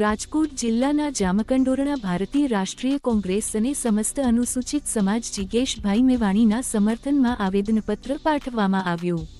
રાજકોટ જિલ્લાના જામકંડોરણા ભારતીય રાષ્ટ્રીય કોંગ્રેસ અને સમસ્ત અનુસૂચિત સમાજ જિજ્ઞેશભાઈ મેવાણીના સમર્થનમાં આવેદનપત્ર પાઠવવામાં આવ્યું।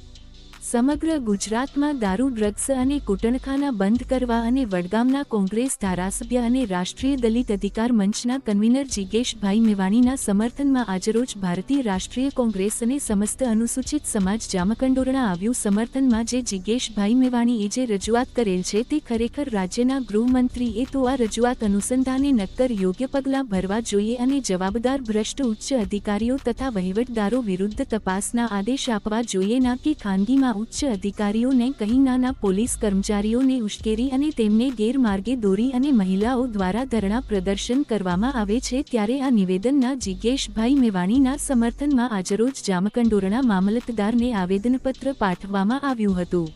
સમગ્ર ગુજરાતમાં દારૂ ડ્રગ્સ અને કૂટણખાના બંધ કરવા અને વડગામના કોંગ્રેસ ધારાસભ્ય અને રાષ્ટ્રીય દલિત અધિકાર મંચના કન્વીનર જિજ્ઞેશભાઈ મેવાણીના સમર્થનમાં આજરોજ ભારતીય રાષ્ટ્રીય કોંગ્રેસ અને સમસ્ત અનુસૂચિત સમાજ જામકંડોરણા આવ્યું। સમર્થનમાં જે જિજ્ઞેશભાઈ મેવાણીએ જે રજૂઆત કરેલ છે તે ખરેખર રાજ્યના ગૃહમંત્રીએ તો આ રજૂઆત અનુસંધાને નક્કર યોગ્ય પગલાં ભરવા જોઈએ અને જવાબદાર ભ્રષ્ટ ઉચ્ચ અધિકારીઓ તથા વહીવટદારો વિરુદ્ધ તપાસના આદેશ આપવા જોઈએ, ના કે ખાનગીમાં ઉચ્ચ અધિકારીઓને કહી નાના પોલીસ કર્મચારીઓને ઉશ્કેરી અને તેમને ગેરમાર્ગે દોરી અને મહિલાઓ દ્વારા ધરણા પ્રદર્શન કરવામાં આવે છે। ત્યારે આ નિવેદનના જિજ્ઞેશભાઈ મેવાણીના સમર્થનમાં આજરોજ જામકંડોરણા મામલતદારને આવેદનપત્ર પાઠવવામાં આવ્યું હતું।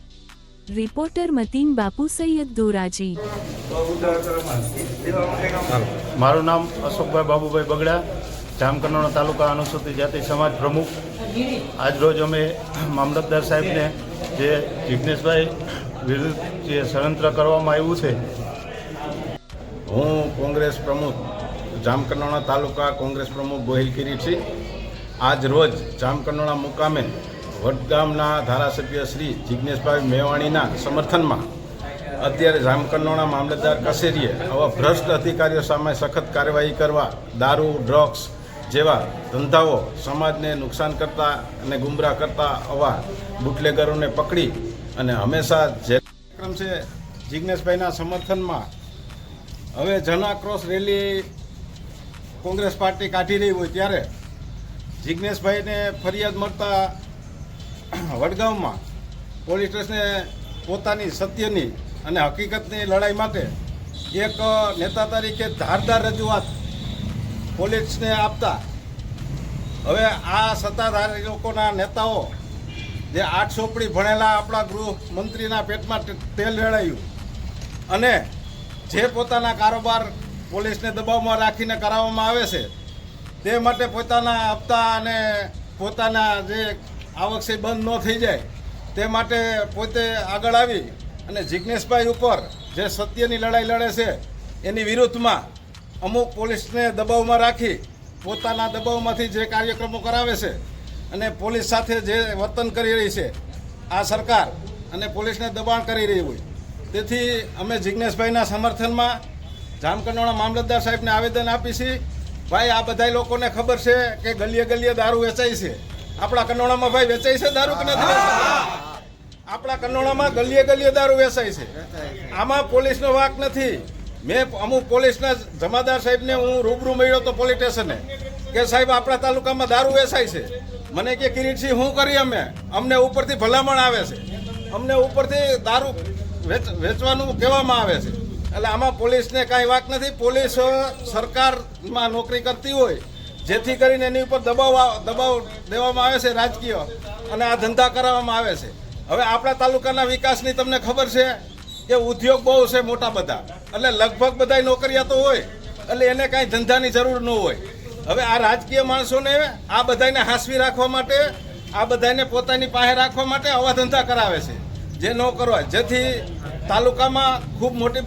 રિપોર્ટર મતીન બાપુ સૈયદ ધોરાજી। મારું નામ અશોકભાઈ બાબુભાઈ બગડા, જામકંડોરણા તાલુકા અનુસૂચિત જાતિ સમાજ પ્રમુખ। આજરોજ અમે મામલતદાર સાહેબને જે જિજ્ઞેશભાઈ વિરુદ્ધ જે ષડયંત્ર કરવામાં આવ્યું છે, હું કોંગ્રેસ પ્રમુખ જામકંડોરણા તાલુકા કોંગ્રેસ પ્રમુખ ગોહિલ કિરીટસિંહ આજ રોજ જામકંડોરણા મુકામે વડગામના ધારાસભ્ય શ્રી જિજ્ઞેશભાઈ મેવાણીના સમર્થનમાં અત્યારે જામકંડોરણા મામલતદાર કચેરીએ આવા ભ્રષ્ટ અધિકારીઓ સામે સખત કાર્યવાહી કરવા, દારૂ ડ્રગ્સ જેવા ધંધાઓ સમાજને નુકસાન કરતા અને ગુમરાહ કરતા આવા બુટલેગરોને પકડી અને હંમેશા જે કાર્યક્રમ છે જિજ્ઞેશભાઈના સમર્થનમાં હવે જન આક્રોશ રેલી કોંગ્રેસ પાર્ટી કાઢી રહી હોય ત્યારે જિજ્ઞેશભાઈને ફરિયાદ મળતા વડગામમાં પોલીસ સ્ટેશને પોતાની સત્યની અને હકીકતની લડાઈ માટે એક નેતા તરીકે ધારદાર રજૂઆત પોલીસને આપતા હવે આ સત્તાધારી લોકોના નેતાઓ જે 8 ચોપડી ભણેલા આપણા ગૃહમંત્રીના પેટમાં તેલ રેડાયું અને જે પોતાના કારોબાર પોલીસને દબાવમાં રાખીને કરાવવામાં આવે છે તે માટે પોતાના હપ્તા અને પોતાના જે આવક છે બંધ ન થઈ જાય તે માટે પોતે આગળ આવી અને જિજ્ઞેશભાઈ ઉપર જે સત્યની લડાઈ લડે છે એની વિરુદ્ધમાં અમુક પોલીસને દબાવમાં રાખી પોતાના દબાવમાંથી જે કાર્યક્રમો કરાવે છે અને પોલીસ સાથે જે વર્તન કરી રહી છે આ સરકાર અને પોલીસને દબાણ કરી રહી હોય, તેથી અમે જિજ્ઞેશભાઈના સમર્થનમાં જામકંડોરણા મામલતદાર સાહેબને આવેદન આપી છીએ। ભાઈ, આ બધા લોકોને ખબર છે કે ગલીએ ગલીએ દારૂ વેચાય છે। આપણા કંડોરણામાં ભાઈ વેચાય છે દારૂ કે નથી વેચાય? આપણા કંડોરણામાં ગલીએ ગલીએ દારૂ વેચાય છે। આમાં પોલીસનો વાંક નથી। મેં અમુક પોલીસના જમાદાર સાહેબને હું રૂબરૂ મળ્યો તો પોલીસ સ્ટેશને કે સાહેબ આપણા તાલુકામાં દારૂ વેચાય છે। મને કે કિરીટસિંહ શું કરીએ અમને ઉપરથી ભલામણ આવે છે, અમને ઉપરથી દારૂ વેચવાનું કહેવામાં આવે છે। એટલે આમાં પોલીસને કાંઈ વાંક નથી। પોલીસ સરકારમાં નોકરી કરતી હોય જેથી કરીને એની ઉપર દબાવ દેવામાં આવે છે રાજકીય, અને આ ધંધા કરાવવામાં આવે છે। હવે આપણા તાલુકાના વિકાસની તમને ખબર છે કે ઉદ્યોગ બહુ છે મોટા બધા, એટલે લગભગ બધા નોકરિયાતો હોય એટલે એને કાંઈ ધંધાની જરૂર ન હોય। હવે આ રાજકીય માણસોને આ બધાને હાંસવી રાખવા માટે, આ બધાને પોતાની પાસે રાખવા માટે આવા ધંધા કરાવે છે જે ન કરવા, જેથી તાલુકામાં ખૂબ મોટી